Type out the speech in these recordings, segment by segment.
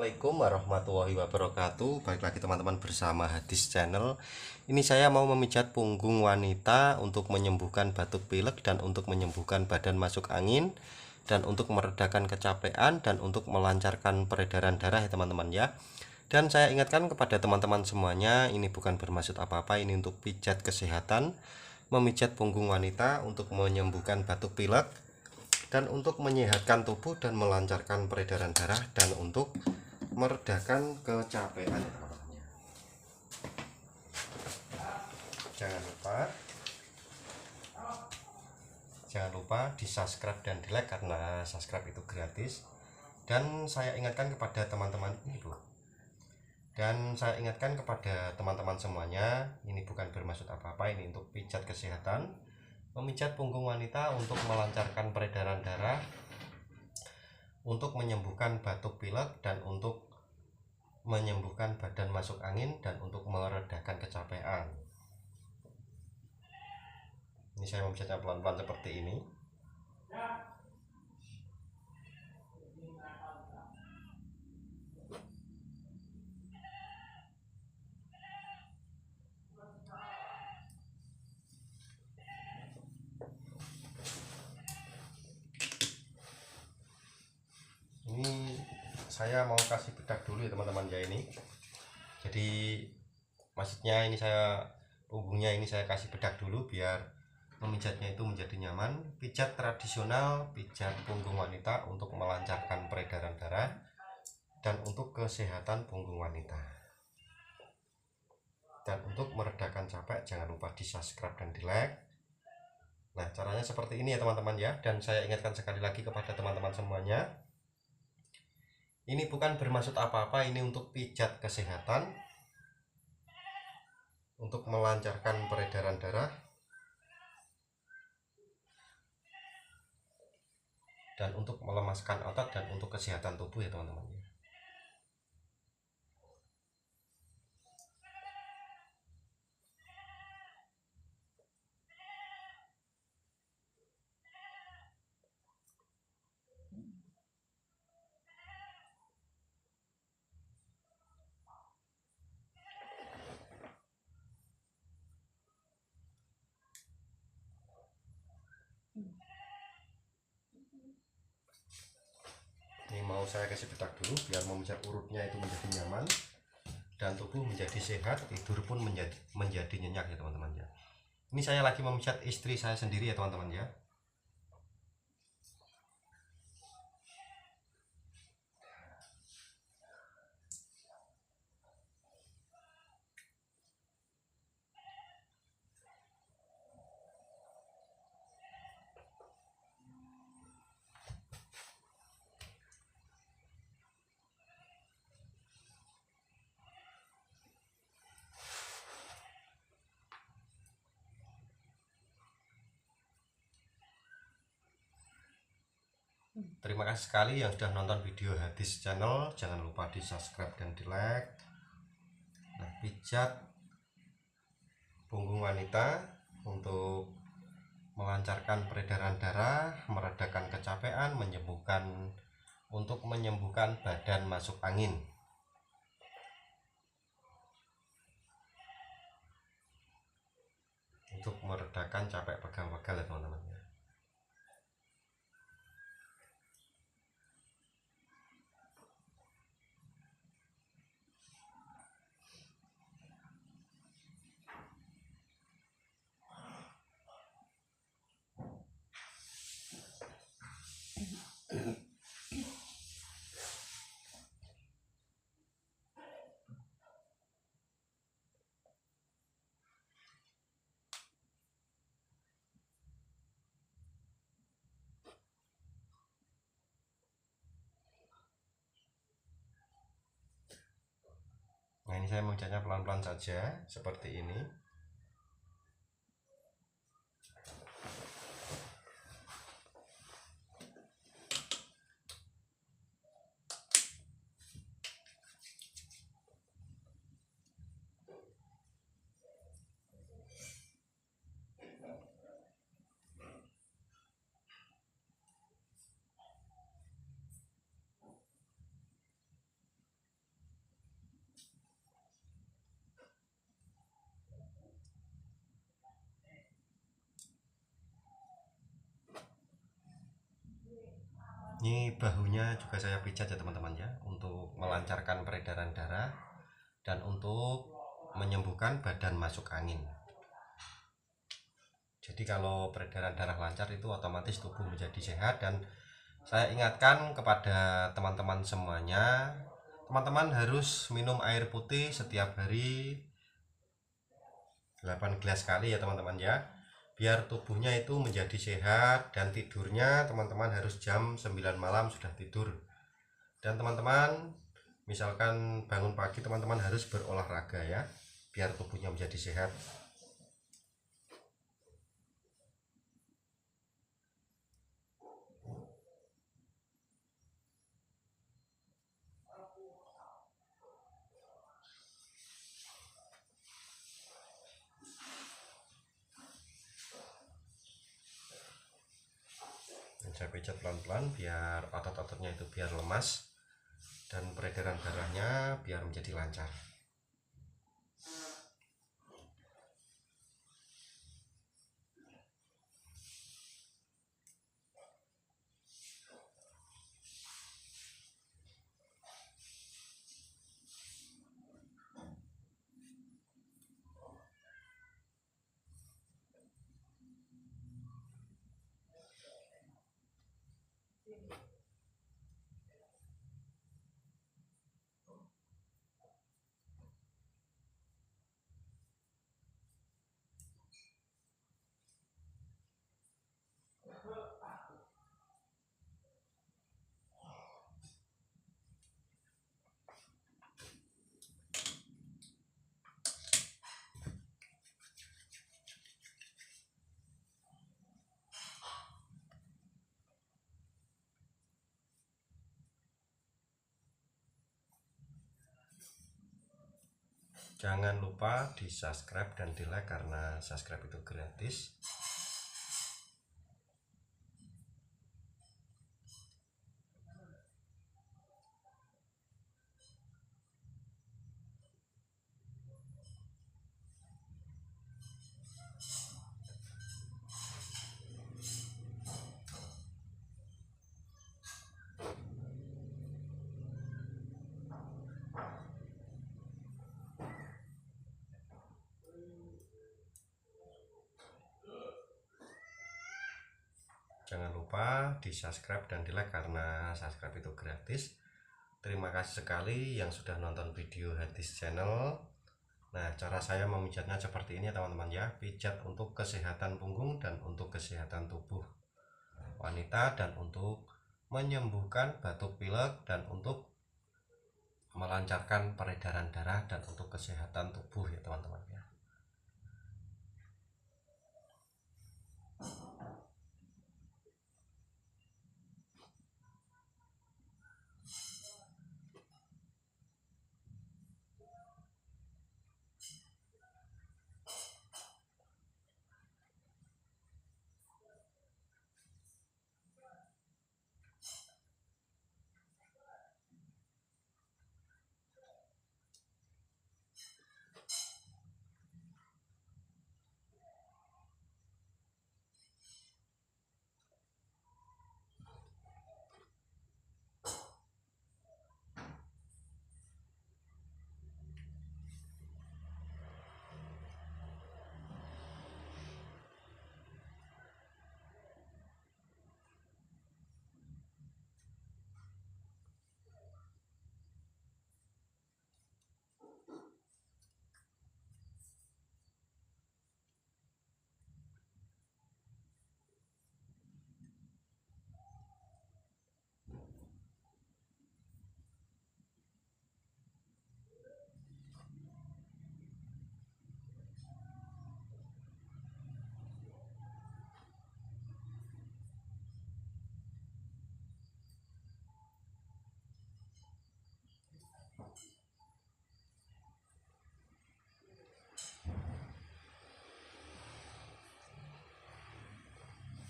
Assalamualaikum warahmatullahi wabarakatuh. Balik lagi teman-teman bersama Hadis Channel. Ini saya mau memijat punggung wanita untuk menyembuhkan batuk pilek dan untuk menyembuhkan badan masuk angin dan untuk meredakan kecapean dan untuk melancarkan peredaran darah ya teman-teman ya. Dan saya ingatkan kepada teman-teman semuanya, ini bukan bermaksud apa-apa, ini untuk pijat kesehatan, memijat punggung wanita untuk menyembuhkan batuk pilek dan untuk menyehatkan tubuh dan melancarkan peredaran darah dan untuk meredakan kecapean ya teman-teman ya. Jangan lupa di subscribe dan di like karena subscribe itu gratis. Dan saya ingatkan kepada teman-teman semuanya, ini bukan bermaksud apa-apa, ini untuk pijat kesehatan, memijat punggung wanita untuk melancarkan peredaran darah, untuk menyembuhkan batuk pilek dan untuk menyembuhkan badan masuk angin dan untuk meredakan kecapean. Ini saya memijatnya pelan-pelan seperti ini. Ini saya mau kasih bedak dulu ya teman-teman ya. Ini jadi maksudnya ini punggungnya ini saya kasih bedak dulu biar memijatnya itu menjadi nyaman. Pijat tradisional, pijat punggung wanita untuk melancarkan peredaran darah dan untuk kesehatan punggung wanita dan untuk meredakan capek. Jangan lupa di subscribe dan di like. Nah, caranya seperti ini ya teman-teman ya. Dan saya ingatkan sekali lagi kepada teman-teman semuanya, ini bukan bermaksud apa-apa, ini untuk pijat kesehatan, untuk melancarkan peredaran darah dan untuk melemaskan otot dan untuk kesehatan tubuh ya teman-teman ya. Ini mau saya kasih bedak dulu biar memijat urutnya itu menjadi nyaman dan tubuh menjadi sehat, tidur pun menjadi nyenyak ya teman-teman ya. Ini saya lagi memijat istri saya sendiri ya teman-teman ya. Terima kasih sekali yang sudah nonton video Hadis Channel. Jangan lupa di subscribe dan di like. Nah, pijat punggung wanita untuk melancarkan peredaran darah, meredakan kecapean, untuk menyembuhkan badan masuk angin, untuk meredakan capek pegal-pegal ya teman-teman ya. Nah, ini saya memijatnya pelan-pelan saja seperti ini. Ini bahunya juga saya pijat ya teman-teman ya, untuk melancarkan peredaran darah dan untuk menyembuhkan badan masuk angin. Jadi kalau peredaran darah lancar itu otomatis tubuh menjadi sehat. Dan saya ingatkan kepada teman-teman semuanya, teman-teman harus minum air putih setiap hari 8 gelas sekali ya teman-teman ya, biar tubuhnya itu menjadi sehat. Dan tidurnya teman-teman harus jam 9 malam sudah tidur. Dan teman-teman misalkan bangun pagi, teman-teman harus berolahraga ya, biar tubuhnya menjadi sehat. Dan saya pijat pelan-pelan biar otot-ototnya itu biar lemas dan peredaran darahnya biar menjadi lancar. Jangan lupa di subscribe dan di like karena subscribe itu gratis. Jangan lupa di subscribe dan di like karena subscribe itu gratis. Terima kasih sekali yang sudah nonton video Hadis Channel. Nah, cara saya memijatnya seperti ini teman-teman ya, pijat untuk kesehatan punggung dan untuk kesehatan tubuh wanita, dan untuk menyembuhkan batuk pilek, dan untuk melancarkan peredaran darah, dan untuk kesehatan tubuh ya teman-teman ya.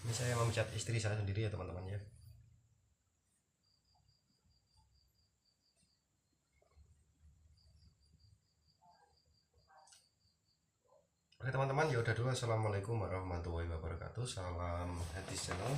Ini saya memijat istri saya sendiri ya teman-teman ya. Oke teman-teman, ya udah dulu. Assalamualaikum warahmatullahi wabarakatuh. Salam Hadis Channel.